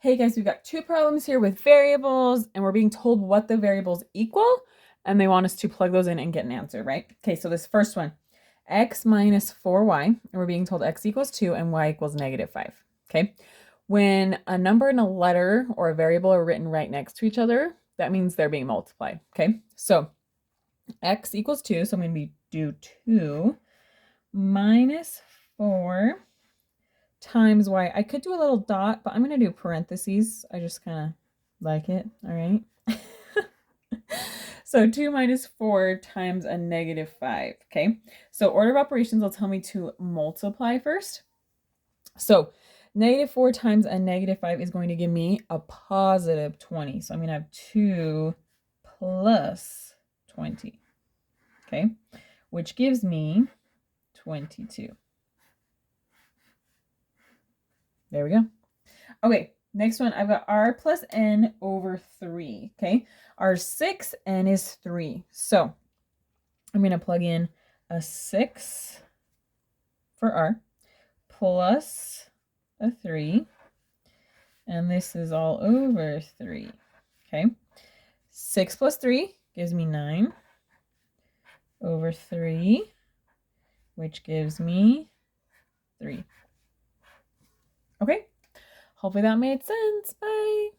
hey guys, we've got two problems here with variables and we're being told what the variables equal and they want us to plug those in and get an answer, right? Okay, so this first one, x minus 4y, and we're being told x equals 2 and y equals -5, okay? When a number and a letter or a variable are written right next to each other, that means they're being multiplied, okay? So x equals 2, so I'm going to do 2 minus 4 times y. I could do a little dot, but I'm going to do parentheses. I just kind of like it, all right? So 2 minus 4 times a -5, okay? So order of operations will tell me to multiply first. So -4 times a -5 is going to give me a positive 20. So I'm going to have 2 plus 20, okay? Which gives me 22. There we go. Okay, next one, I've got r plus n over 3, okay? Our 6, n is 3. So I'm going to plug in a 6 for r plus a 3, and this is all over 3, okay? 6 plus 3 gives me 9 over 3, which gives me 3. Okay, hopefully that made sense. Bye.